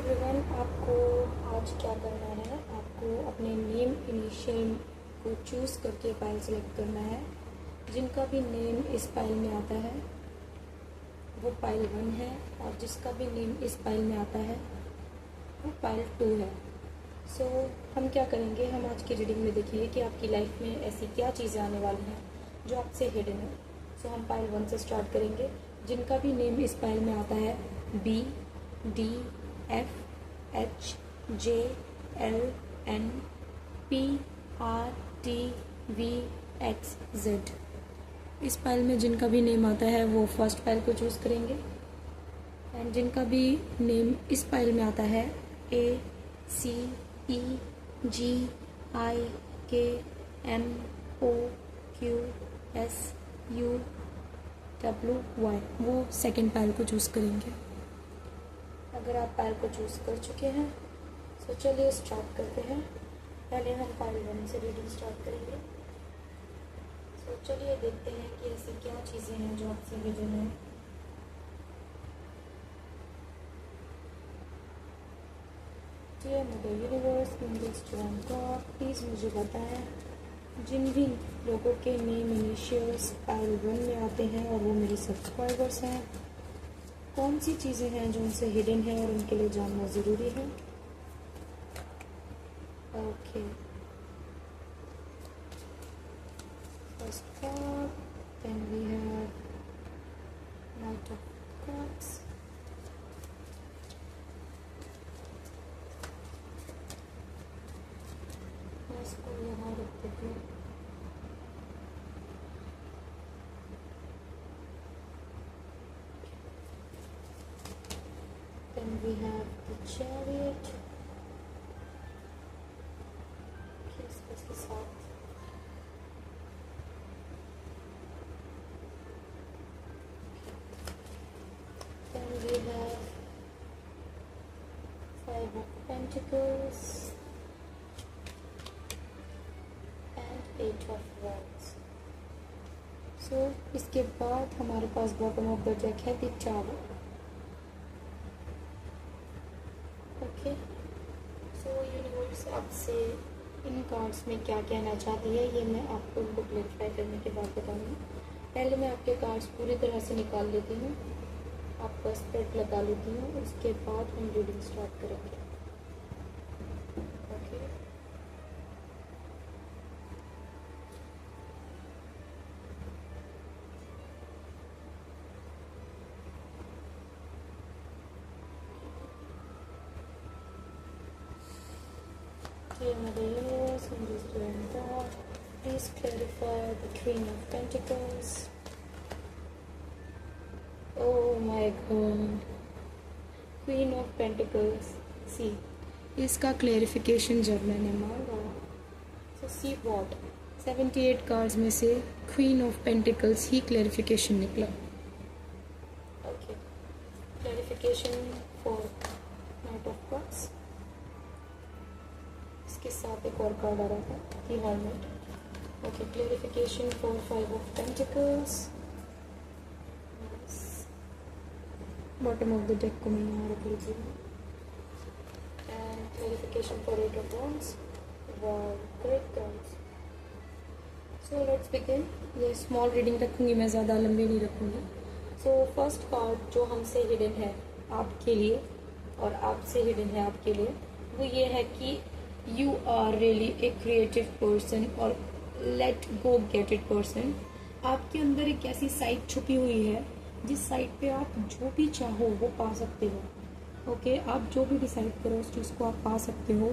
Everyone, आपको आज क्या करना है, आपको अपने नेम इनिशियल को चूज़ करके फाइल सेलेक्ट करना है। जिनका भी नेम इस फाइल में आता है वो फाइल 1 है, और जिसका भी नेम इस फाइल में आता है वो फाइल 2 है। सो हम क्या करेंगे, हम आज की रीडिंग में देखेंगे कि आपकी लाइफ में ऐसी क्या चीज़ें आने वाली हैं जो आपसे हिडन है। सो हम फाइल 1 से स्टार्ट करेंगे। जिनका भी नेम इस फाइल में आता है B D F H J L N P R T V X Z, इस फाइल में जिनका भी नेम आता है वो फर्स्ट फाइल को चूज़ करेंगे। एंड जिनका भी नेम इस फाइल में आता है A C E G I K M O Q S U W Y, वो सेकेंड फाइल को चूज़ करेंगे। अगर आप फाइल को चूज़ कर चुके हैं तो चलिए स्टार्ट करते हैं। पहले हम फाइल 1 से रीडिंग स्टार्ट करेंगे। तो चलिए देखते हैं कि ऐसी क्या चीज़ें हैं जो आपसे हिडन है। डियर मदर यूनिवर्स, प्लीज़ मुझे बताएं जिन भी लोगों के नेम इनिशियल्स फाइल 1 में आते हैं और वो मेरे सब्सक्राइबर्स हैं, कौन सी चीज़ें हैं जो उनसे हिडन है और उनके लिए जानना ज़रूरी है। Okay, first card, then we have knight of cups, मैं इसको यहाँ रख देती हूँ। Then we have the Chariot. इसके साथ then we have 5 of Pentacles and 8 of Wands. So इसके बाद हमारे पास बॉटम ऑफ द डेक है the tower. Okay, so universe आपसे इन कार्ड्स में क्या कहना चाहती है ये मैं आपको उनको क्लैरिफाई करने के बाद बताऊंगी। पहले मैं आपके कार्ड्स पूरी तरह से निकाल लेती हूँ, आपका स्प्रेड लगा लेती हूँ, उसके बाद हम रीडिंग स्टार्ट करेंगे। Okay, Dear Mother Universe, in this doing God, please clarify the Queen of Pentacles. Oh my God, Queen of Pentacles. See, इसका क्लैरिफिकेशन जब मैंने मांगा, so see what, 78 कार्ड्स में से क्वीन ऑफ पेंटिकल्स ही clarification निकला। Okay, clarification for knight of cups, इसके साथ एक और कार्ड आ रहा था the hermit. Okay, clarification for 5 of pentacles, bottom of the deck को मैं यहाँ रख लेती हूँ। And clarification for 8 of wands. Wow, great cards. So let's begin. ये स्मॉल रीडिंग रखूँगी मैं, ज़्यादा लंबी नहीं रखूँगी। सो फर्स्ट कार्ड जो हमसे हिडन है आपके लिए और आपसे हिडन है आपके लिए, वो ये है कि you are really a creative person और let go get it person। आपके अंदर एक ऐसी साइड छुपी हुई है जिस साइड पे आप जो भी चाहो वो पा सकते हो। ओके, आप जो भी डिसाइड करो उस चीज़ को आप पा सकते हो,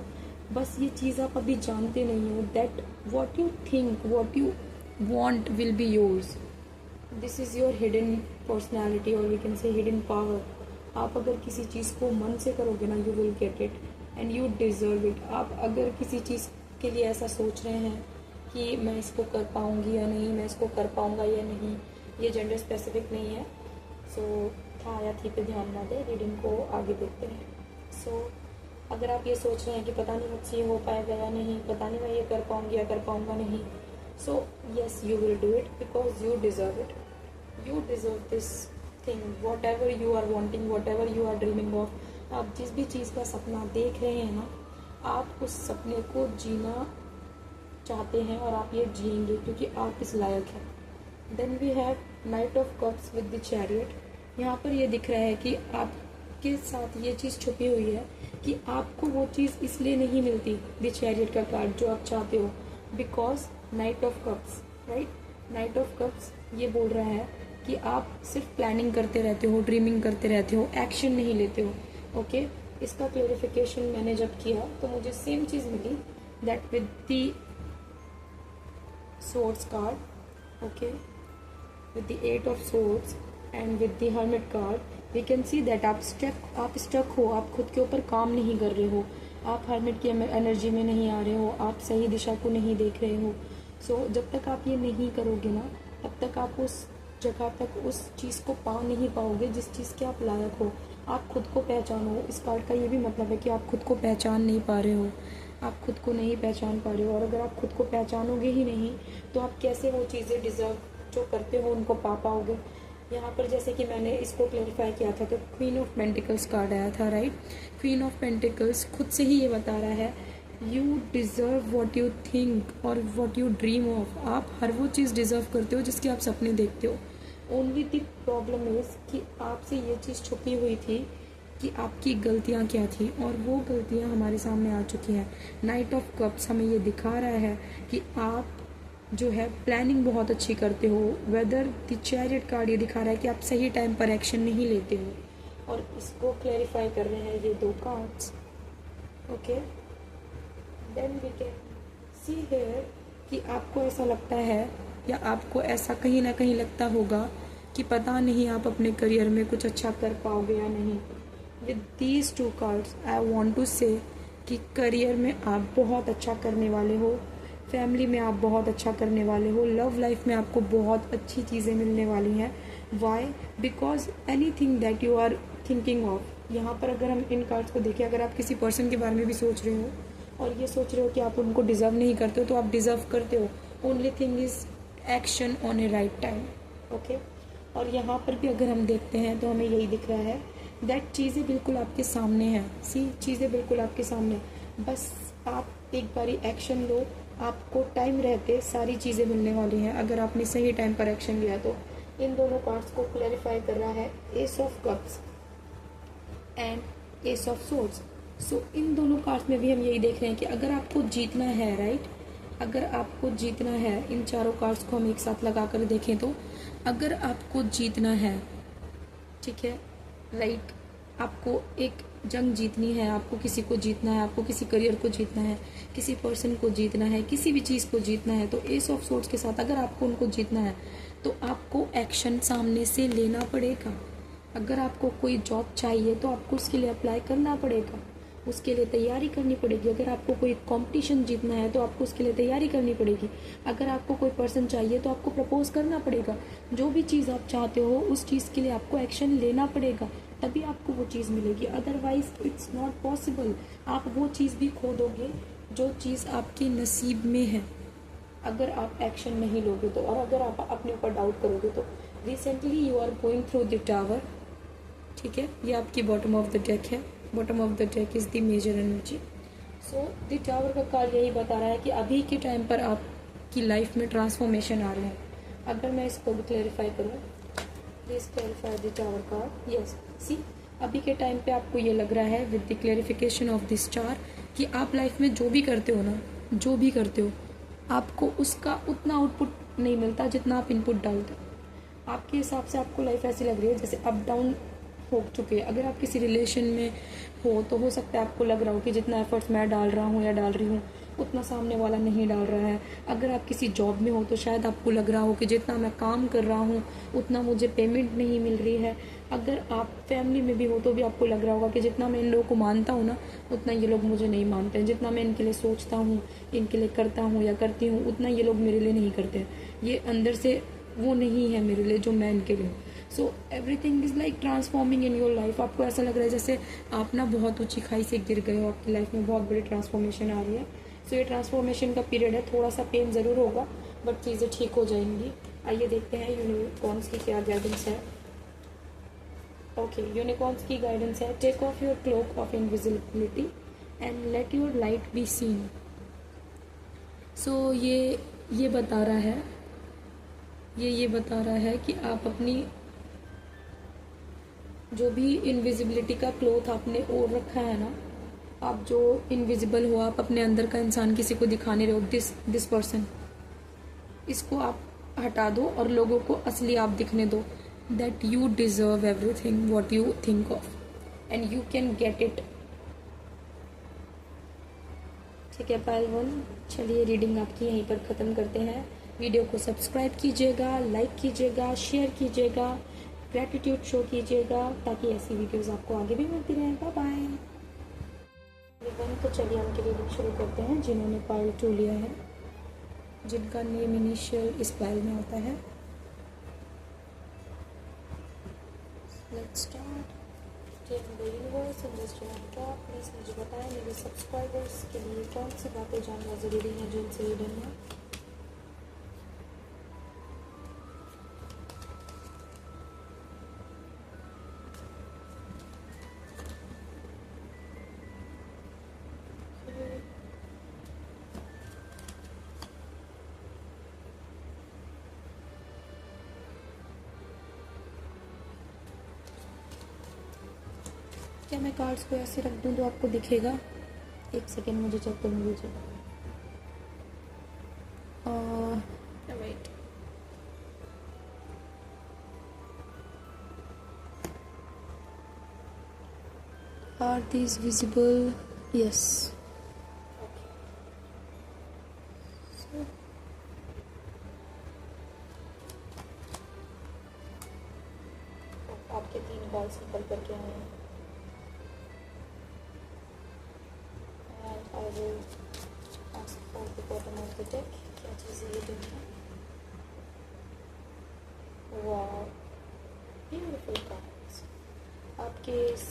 बस ये चीज़ आप अभी जानते नहीं हो। That what you think, what you want will be yours. This is your hidden personality और we can say hidden power. आप अगर किसी चीज़ को मन से करोगे ना, you will get it and you deserve it. आप अगर किसी चीज़ के लिए ऐसा सोच रहे हैं कि मैं इसको कर पाऊंगी या नहीं, मैं इसको कर पाऊंगा या नहीं, ये जेंडर स्पेसिफिक नहीं है। सो था या थी पे ध्यान ना दें, रीडिंग को आगे देखते हैं। सो अगर आप ये सोच रहे हैं कि पता नहीं मुझसे ये हो पाएगा या नहीं, पता नहीं मैं ये कर पाऊंगी या कर पाऊंगा नहीं, so yes you will do it because you deserve it. You deserve this thing, whatever you are wanting, whatever you are dreaming of, आप जिस भी चीज़ का सपना देख रहे हैं ना, आप उस सपने को जीना चाहते हैं और आप ये जिएंगे क्योंकि आप इस लायक हैं। Then we have knight of cups with the chariot. यहाँ पर ये दिख रहा है कि आपके साथ ये चीज़ छुपी हुई है कि आपको वो चीज़ इसलिए नहीं मिलती, द चैरियट का कार्ड जो आप चाहते हो, because night of cups, right. Night of cups ये बोल रहा है कि आप सिर्फ प्लानिंग करते रहते हो, ड्रीमिंग करते रहते हो, एक्शन नहीं लेते हो। ओके इसका क्लेरिफिकेशन मैंने जब किया तो मुझे सेम चीज़ मिली, that with the swords card, okay, with the 8 of swords and with the hermit card we can see that आप stuck हो, आप खुद के ऊपर काम नहीं कर रहे हो, आप hermit की एनर्जी में नहीं आ रहे हो, आप सही दिशा को नहीं देख रहे हो। सो जब तक आप ये नहीं करोगे ना, तब तक आप उस जगह तक उस चीज़ को पा नहीं पाओगे जिस चीज़ के आप लायक हो। आप खुद को पहचानो। इस कार्ड का ये भी मतलब है कि आप खुद को पहचान नहीं पा रहे हो, आप खुद को नहीं पहचान पा रहे हो। और अगर आप खुद को पहचानोगे ही नहीं तो आप कैसे वो चीज़ें डिज़र्व जो करते हो उनको पा पाओगे। यहाँ पर जैसे कि मैंने इसको क्लेरिफाई किया था तो क्वीन ऑफ पेंटिकल्स कार्ड आया था, राइट। क्वीन ऑफ पेंटिकल्स खुद से ही ये बता रहा है, you deserve what you think और वॉट यू ड्रीम ऑफ। आप हर वो चीज़ डिज़र्व करते हो जिसके आप सपने देखते हो। ओनली द प्रॉब्लम इज़ कि आपसे ये चीज़ छुपी हुई थी कि आपकी गलतियाँ क्या थी, और वो गलतियाँ हमारे सामने आ चुकी हैं। नाइट ऑफ कप्स हमें ये दिखा रहा है कि आप जो है प्लानिंग बहुत अच्छी करते हो। वेदर द चैरियट कार्ड ये दिखा रहा है कि आप सही टाइम पर एक्शन नहीं लेते हो, और इसको क्लैरिफाई कर रहे हैं ये 2 cards. Okay then we can see here कि आपको ऐसा लगता है या आपको ऐसा कहीं ना कहीं लगता होगा कि पता नहीं आप अपने करियर में कुछ अच्छा कर पाओगे या नहीं। With these 2 cards I want to say कि करियर में आप बहुत अच्छा करने वाले हो, फैमिली में आप बहुत अच्छा करने वाले हो, लव लाइफ में आपको बहुत अच्छी चीज़ें मिलने वाली हैं। Why? Because anything that you are thinking of, यहाँ पर अगर हम इन कार्ड्स को देखें, अगर आप किसी पर्सन के बारे में भी सोच रहे हो और ये सोच रहे हो कि आप उनको डिज़र्व नहीं करते हो, तो आप डिज़र्व करते हो। Only thing is action on A right time. Okay और यहाँ पर भी अगर हम देखते हैं तो हमें यही दिख रहा है दैट चीज़ें बिल्कुल आपके सामने हैं। सी चीज़ें बिल्कुल आपके सामने, बस आप एक बारी एक्शन लो, आपको टाइम रहते सारी चीज़ें मिलने वाली हैं अगर आपने सही टाइम पर एक्शन लिया तो। इन दोनों कार्ड्स को क्लैरिफाई कर रहा है ace of cups and ace of swords. So इन दोनों कार्ड्स में भी हम यही देख रहे हैं कि अगर आपको जीतना है, राइट, अगर आपको जीतना है, इन चारों कार्ड्स को हम एक साथ लगा कर देखें तो अगर आपको जीतना है, ठीक है, राइट, आपको एक जंग जीतनी है, आपको किसी को जीतना है, आपको किसी करियर को जीतना है, किसी पर्सन को जीतना है, किसी भी चीज़ को जीतना है, तो एस ऑफ सोर्ड्स के साथ अगर आपको उनको जीतना है तो आपको एक्शन सामने से लेना पड़ेगा। अगर आपको कोई जॉब चाहिए तो आपको उसके लिए अप्लाई करना पड़ेगा, उसके लिए तैयारी करनी पड़ेगी। अगर आपको कोई कंपटीशन जीतना है तो आपको उसके लिए तैयारी करनी पड़ेगी। अगर आपको कोई पर्सन चाहिए तो आपको प्रपोज करना पड़ेगा। जो भी चीज़ आप चाहते हो उस चीज़ के लिए आपको एक्शन लेना पड़ेगा, तभी आपको वो चीज़ मिलेगी। Otherwise it's not possible. आप वो चीज़ भी खो दोगे जो चीज़ आपके नसीब में है अगर आप एक्शन नहीं लोगे तो, और अगर आप अपने ऊपर डाउट करोगे तो। Recently you are going through the tower, ठीक है, ये आपकी बॉटम ऑफ द डेक है। Bottom of the deck is the major energy. So the tower का कार्ड यही बता रहा है कि अभी के टाइम पर आपकी लाइफ में ट्रांसफॉर्मेशन आ रहे हैं। अगर मैं इसको भी क्लैरिफाई करूँ, please clarify the tower card. Yes, see अभी के टाइम पे आपको ये लग रहा है with the clarification of this star कि आप लाइफ में जो भी करते हो ना, जो भी करते हो, आपको उसका उतना आउटपुट नहीं मिलता जितना आप इनपुट डालते हो। आपके हिसाब से आपको लाइफ ऐसी लग रही है जैसे अप डाउन हो चुके हैं। अगर आप किसी रिलेशन में तो हो सकता है आपको लग रहा हो कि जितना एफर्ट्स मैं डाल रहा हूँ या डाल रही हूँ उतना सामने वाला नहीं डाल रहा है। अगर आप किसी जॉब में हो तो शायद आपको लग रहा हो कि जितना मैं काम कर रहा हूँ उतना मुझे पेमेंट नहीं मिल रही है। अगर आप फैमिली में भी हो तो भी आपको लग रहा होगा कि जितना मैं इन लोगों को मानता हूँ ना उतना ये लोग मुझे नहीं मानते हैं। जितना मैं इनके लिए सोचता हूँ, इनके लिए करता हूँ या करती हूँ, उतना ये लोग मेरे लिए नहीं करते हैं। ये अंदर से वो नहीं है मेरे लिए जो मैं इनके लिए हूँ। So everything is like transforming in your life. आपको ऐसा लग रहा है जैसे आप ना बहुत ऊंची खाई से गिर गए हो, आपकी लाइफ में बहुत बड़ी ट्रांसफॉर्मेशन आ रही है। सो ये ट्रांसफॉर्मेशन का पीरियड है, थोड़ा सा पेन ज़रूर होगा बट चीज़ें ठीक हो जाएंगी। आइए देखते हैं यूनिकॉर्न्स की क्या गाइडेंस है। ओके, यूनिकॉर्न्स की गाइडेंस है, take off your cloak of invisibility and let your light be seen. So ये बता रहा है, ये बता रहा है कि आप अपनी जो भी इनविजिबिलिटी का क्लोथ आपने ओढ़ रखा है ना, आप जो इनविजिबल हो, आप अपने अंदर का इंसान किसी को दिखा नहीं रहे हो, दिस पर्सन, इसको आप हटा दो और लोगों को असली आप दिखने दो। That you deserve everything what you think of and you can get it. ठीक है पायल 1, चलिए रीडिंग आपकी यहीं पर ख़त्म करते हैं। वीडियो को सब्सक्राइब कीजिएगा, लाइक कीजिएगा, शेयर कीजिएगा, ग्रैटिट्यूड शो कीजिएगा ताकि ऐसी वीडियोस आपको आगे भी मिलती रहें। Bye bye. तो चलिए हम की रीडिंग शुरू करते हैं। जिन्होंने पायल 2 लिया है, जिनका नेम इनिशियल इस पायल में होता है, लेट्स स्टार्ट। यूनिवर्स प्लीज़ मुझे बताएं मेरे सब्सक्राइबर्स के लिए कौन सी बातें जानना ज़रूरी है जो इनसे हिडन है। क्या मैं कार्ड्स को ऐसे रख दूं तो आपको दिखेगा? एक सेकेंड मुझे चेक करने दीजिए। Wait, are these visible? Yes. आपके 3 कार्ड्स निकल करके आए हैं। I will ask for the bottom of the deck क्या चीज़ें ये देखिए। वाह, ब्यूटीफुल कार्ड्स। आपके इस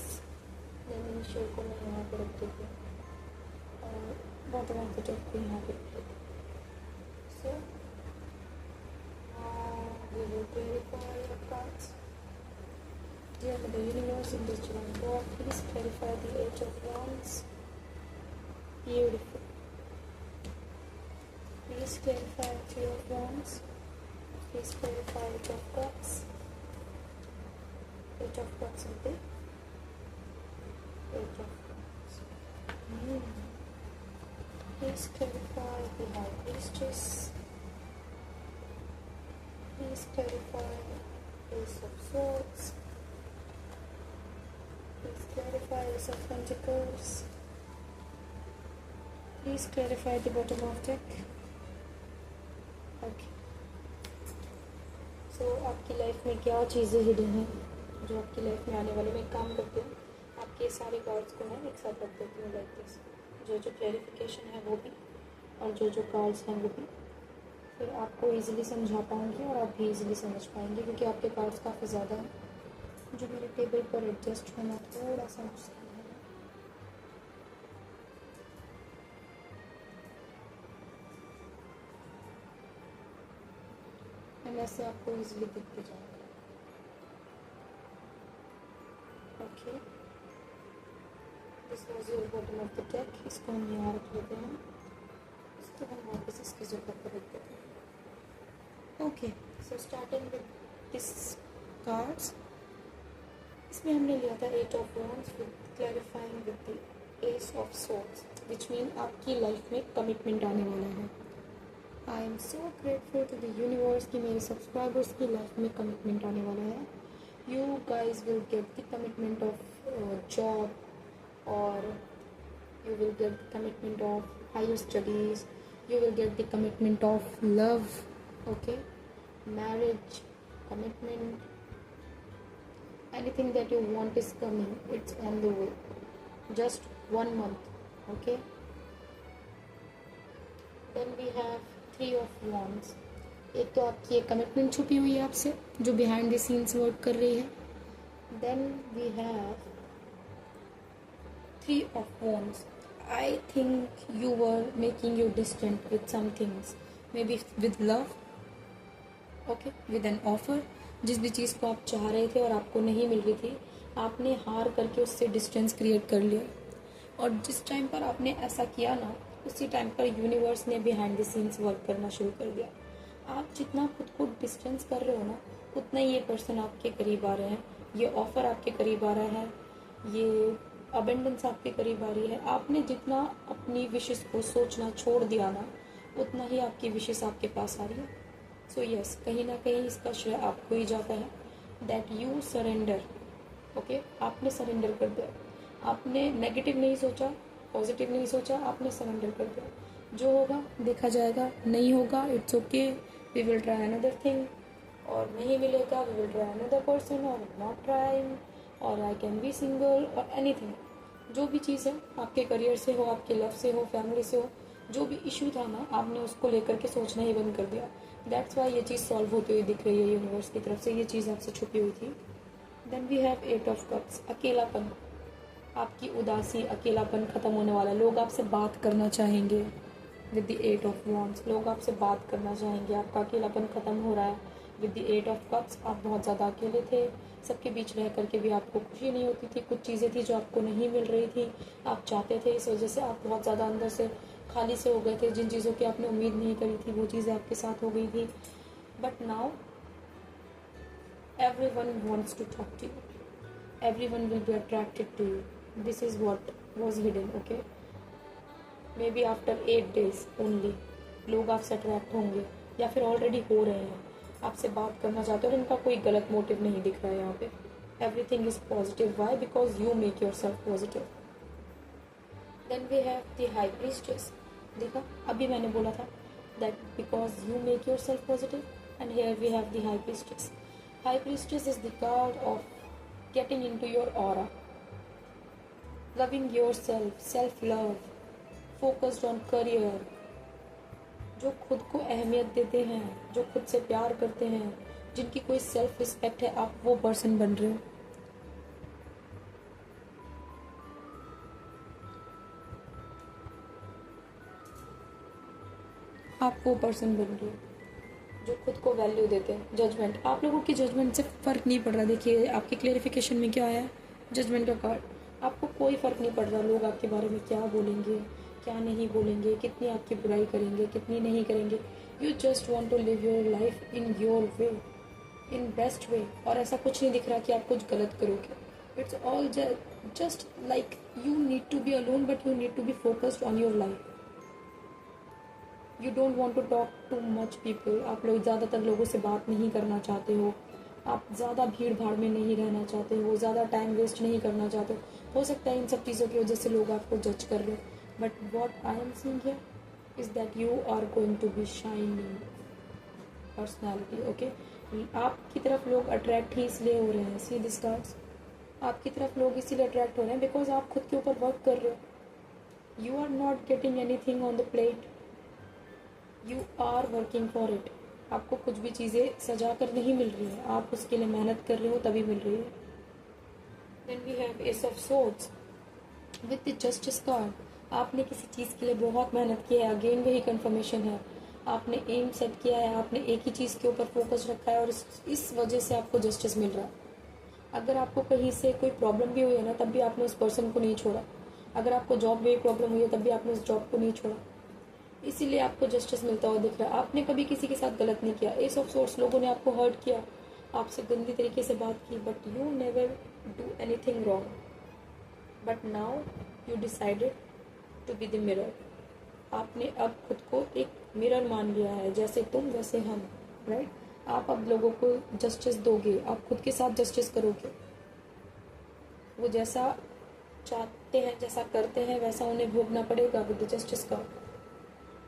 लेमन शेड को मैं यहाँ पे रख देती हूँ और बॉटम ऑफ द डेक को यहाँ पे रख देती हूँ। सो we will clarify your cards. Dear Mother Universe, in this divine God, please clarify the Eight of Wands. Beautiful. Please clarify 3 of Wands. Please clarify 8 of Cups. 8 of Cups okay? 8 of Cups. Please clarify the High Priestess. Please clarify Ace of Swords. Please clarify Ace of Pentacles. Please clarify the bottom of deck. Okay. So आपकी life में क्या चीज़ें hidden हैं जो आपकी life में आने वाले में काम करते हैं, आपके सारे कार्ड्स को मैं एक साथ रख देती हूँ लाइक दिस। जो क्लैरिफिकेशन है वो भी और जो कार्ड्स हैं वो भी, फिर आपको इजीली समझा पाऊँगी और आप भी इजीली समझ पाएंगे क्योंकि आपके कार्ड्स काफ़ी ज़्यादा हैं जो मेरे टेबल पर एडजस्ट होना थोड़ा सा मुश्किल है। ऐसे आपको इजीली दिखते जाएगा। Okay, this was your bottom of the deck. इसको हम यहाँ रख लेते हैं, इसको हम वापस इसकी जगह पर रख देते हैं। Okay, so starting with this cards, इसमें हमने लिया था 8 of wands with clarifying with the ace of swords, which mean आपकी लाइफ में कमिटमेंट आने वाला है। I am so grateful to the universe कि मेरे सब्सक्राइबर्स की लाइफ में कमिटमेंट आने वाला है। You guys will get the commitment of job और you will get the commitment of higher studies, you will get the commitment of love, okay, marriage, commitment, anything that you want is coming, it's on the way, just 1 month, okay. Then we have 3 of wands। एक तो आपकी एक commitment छुपी हुई है आपसे जो behind the scenes work कर रही है। Then we have 3 of wands। I think you were making you distant with some things, maybe with love, okay, with an offer. जिस भी चीज़ को आप चाह रहे थे और आपको नहीं मिल रही थी, आपने हार करके उससे डिस्टेंस क्रिएट कर लिया, और जिस टाइम पर आपने ऐसा किया ना, उसी टाइम पर यूनिवर्स ने बिहाइंड द सीन्स वर्क करना शुरू कर दिया। आप जितना खुद को डिस्टेंस कर रहे हो ना, उतना ही ये पर्सन आपके करीब आ रहे हैं, ये ऑफ़र आपके करीब आ रहा है, ये अबेंडेंस आपके करीब आ रही है। आपने जितना अपनी विशेस को सोचना छोड़ दिया ना, उतना ही आपकी विशेस आपके पास आ रही है। सो यस, कहीं ना कहीं इसका श्रेय आपको ही जाता है, दैट यू सरेंडर। ओके, आपने सरेंडर कर दिया, आपने नेगेटिव नहीं सोचा, पॉजिटिव नहीं सोचा, आपने सरेंडर कर दिया। जो होगा देखा जाएगा, नहीं होगा it's okay, we will try another thing, और नहीं मिलेगा we will try another person, और नॉट ट्राइंग, और आई कैन बी सिंगल, और एनीथिंग। जो भी चीज़ है, आपके करियर से हो, आपके लव से हो, फैमिली से हो, जो भी इशू था ना, आपने उसको लेकर के सोचना ही बंद कर दिया। दैट्स वाई ये चीज़ सॉल्व होती हुई दिख रही है यूनिवर्स की तरफ से, ये चीज़ आपसे छुपी हुई थी। Then we have 8 of cups, अकेलापन। आपकी उदासी, अकेलापन खत्म होने वाला है। लोग आपसे बात करना चाहेंगे विद द 8 ऑफ वॉन्ड्स, लोग आपसे बात करना चाहेंगे, आपका अकेलापन खत्म हो रहा है विद द 8 ऑफ कप्स। आप बहुत ज़्यादा अकेले थे, सबके बीच रह करके भी आपको खुशी नहीं होती थी, कुछ चीज़ें थी जो आपको नहीं मिल रही थी, आप चाहते थे, इस वजह से आप बहुत ज़्यादा अंदर से खाली से हो गए थे। जिन चीज़ों की आपने उम्मीद नहीं करी थी, वो चीज़ें आपके साथ हो गई थी। But now everyone wants to talk to you, everyone will be attracted to you. This is what was hidden. Okay, maybe after 8 days only लोग आपसे अट्रैक्ट होंगे, या फिर ऑलरेडी हो रहे हैं, आपसे बात करना चाहते हो, और इनका कोई गलत मोटिव नहीं दिख रहा है यहाँ पे। Everything is positive, why? Because you make yourself positive. Then we have the high priestess. देखा, अभी मैंने बोला था that because you make yourself positive, and here we have the high priestess. High Priestess is the card of getting into your aura, loving yourself, self-love, focused on career. जो खुद को अहमियत देते हैं, जो खुद से प्यार करते हैं, जिनकी कोई सेल्फ रिस्पेक्ट है, आप वो पर्सन बन रहे हो। आप वो पर्सन बन रहे हो जो खुद को वैल्यू देते हैं। जजमेंट, आप लोगों की जजमेंट से फ़र्क नहीं पड़ रहा। देखिए आपकी क्लेरिफिकेशन में क्या आया, जजमेंट का कार्ड। आपको कोई फ़र्क नहीं पड़ रहा लोग आपके बारे में क्या बोलेंगे, क्या नहीं बोलेंगे, कितनी आपकी बुराई करेंगे, कितनी नहीं करेंगे। You just want to live your life in your way, in best way, और ऐसा कुछ नहीं दिख रहा कि आप कुछ गलत करोगे। It's all just like you need to be alone, but you need to be focused on your life. You don't want to talk too much people. आप लोग ज़्यादातर लोगों से बात नहीं करना चाहते हो, आप ज़्यादा भीड़ भाड़ में नहीं रहना चाहते हो, ज़्यादा टाइम वेस्ट नहीं करना चाहते हो सकता है इन सब चीज़ों की वजह से लोग आपको जज कर रहे हो। But what I am seeing here is that you are going to be shining personality. Okay, आपकी तरफ लोग अट्रैक्ट ही इसलिए हो रहे हैं, सी दिस कार्ड्स, आपकी तरफ लोग इसीलिए अट्रैक्ट हो रहे हैं बिकॉज आप खुद के ऊपर वर्क कर रहे हो। You are not getting anything on the plate, you are working for it. आपको कुछ भी चीज़ें सजा कर नहीं मिल रही है, आप उसके लिए मेहनत कर रहे हो तभी मिल रही है। Then we have ace of swords with the justice card. आपने किसी चीज़ के लिए बहुत मेहनत की है, अगेन वही कंफर्मेशन है। आपने एम सेट किया है, आपने एक ही चीज़ के ऊपर फोकस रखा है, और इस वजह से आपको जस्टिस मिल रहा है। अगर आपको कहीं से कोई प्रॉब्लम भी हुई है ना, तब भी आपने उस पर्सन को नहीं छोड़ा। अगर आपको जॉब में प्रॉब्लम हुई है, तब भी आपने उस जॉब को नहीं छोड़ा। इसीलिए आपको जस्टिस मिलता हुआ दिख रहा है। आपने कभी किसी के साथ गलत नहीं किया। एस ऑफ सोर्स, लोगों ने आपको हर्ट किया, आपसे गंदी तरीके से बात की, but you never do anything wrong. But now you decided to be the mirror. आपने अब खुद को एक मिरर मान लिया है, जैसे तुम वैसे हम, राइट? आप अब लोगों को जस्टिस दोगे, आप खुद के साथ जस्टिस करोगे। वो जैसा चाहते हैं, जैसा करते हैं, वैसा उन्हें भोगना पड़ेगा विद द जस्टिस का।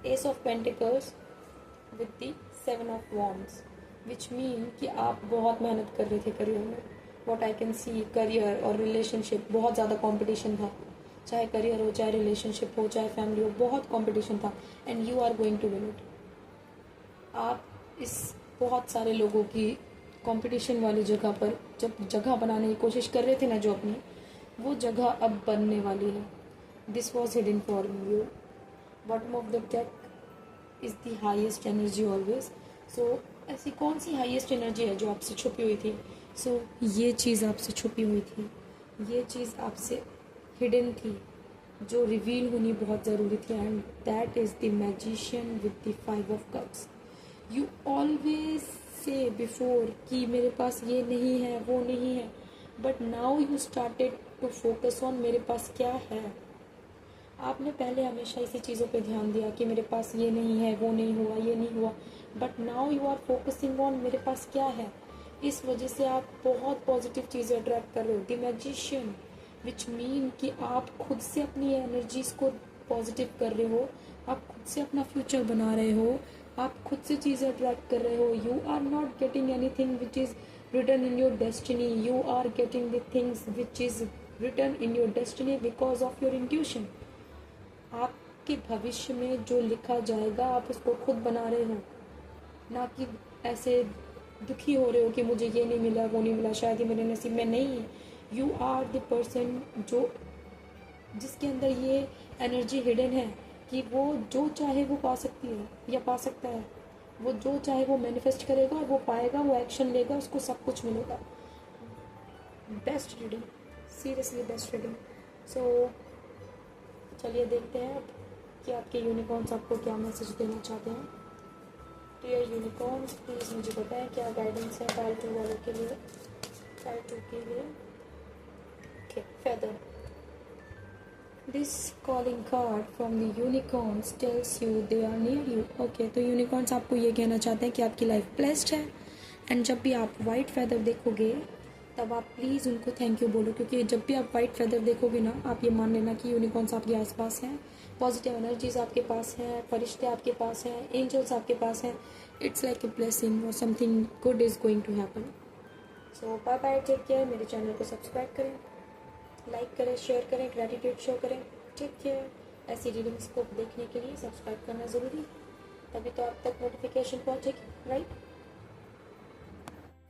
S of pentacles with the 7 of wands, which mean कि आप बहुत मेहनत कर रहे थे करियर में। What I can see, career और रिलेशनशिप, बहुत ज़्यादा कंपटीशन था। चाहे करियर हो, चाहे रिलेशनशिप हो, चाहे फैमिली हो, बहुत कंपटीशन था, and you are going to win it. आप इस बहुत सारे लोगों की कंपटीशन वाली जगह पर जब जगह बनाने की कोशिश कर रहे थे ना, जो अपनी, वो जगह अब बनने वाली है। This was hidden for you. Bottom of the deck is the highest energy always. So ऐसी कौन सी हाईएस्ट एनर्जी है जो आपसे छुपी हुई थी? सो ये चीज़ आपसे छुपी हुई थी। ये चीज़ आपसे हिडन थी, जो रिवील होनी बहुत ज़रूरी थी, and that is the magician with the 5 of Cups. You always say before कि मेरे पास ये नहीं है, वो नहीं है, but now you started to focus on मेरे पास क्या है. आपने पहले हमेशा इसी चीज़ों पे ध्यान दिया कि मेरे पास ये नहीं है, वो नहीं हुआ, ये नहीं हुआ, but now you are focusing on मेरे पास क्या है. इस वजह से आप बहुत पॉजिटिव चीज़ें अट्रैक्ट कर रहे हो. द मैजिशियन विच मीन कि आप खुद से अपनी एनर्जीज को पॉजिटिव कर रहे हो, आप खुद से अपना फ्यूचर बना रहे हो, आप खुद से चीज़ें अट्रैक्ट कर रहे हो. You are not getting anything which is written in your destiny. You are getting the things which is written in your destiny because of your intuition. आपके भविष्य में जो लिखा जाएगा आप उसको खुद बना रहे हो, ना कि ऐसे दुखी हो रहे हो कि मुझे ये नहीं मिला, वो नहीं मिला, शायद ये मेरे नसीब में नहीं है. यू आर द पर्सन जो जिसके अंदर ये एनर्जी हिडन है कि वो जो चाहे वो पा सकती है या पा सकता है. वो जो चाहे वो मैनिफेस्ट करेगा और वो पाएगा, वो एक्शन लेगा, उसको सब कुछ मिलेगा. Best reading, seriously best reading. So चलिए देखते हैं अब कि आपके यूनिकॉर्न्स आपको क्या मैसेज देना चाहते हैं. डियर यूनिकॉर्न्स, प्लीज़ मुझे बताएं क्या गाइडेंस है पार्ट 2 वालों के लिए, पार्ट 2 के लिए. Okay, feather. This calling card from the unicorns tells you they are near you. Okay, तो यूनिकॉर्न्स आपको ये कहना चाहते हैं कि आपकी लाइफ ब्लेस्ड है. एंड जब भी आप वाइट फेदर देखोगे तब आप प्लीज़ उनको थैंक यू बोलो, क्योंकि जब भी आप वाइट फेदर देखोगे ना, आप ये मान लेना कि यूनिकॉर्न्स आपके आसपास हैं, पॉजिटिव एनर्जीज आपके पास हैं, फरिश्ते आपके पास हैं, एंजल्स आपके पास हैं. इट्स लाइक ए ब्लेसिंग और something good is going to happen. So bye bye, take care. मेरे चैनल को सब्सक्राइब करें, लाइक करें, शेयर करें, ग्रेटिट्यूड शो करें. Take care. ऐसी रीडिंग्स को देखने के लिए सब्सक्राइब करना ज़रूरी, तभी तो आप तक नोटिफिकेशन पहुँचेगी, राइट.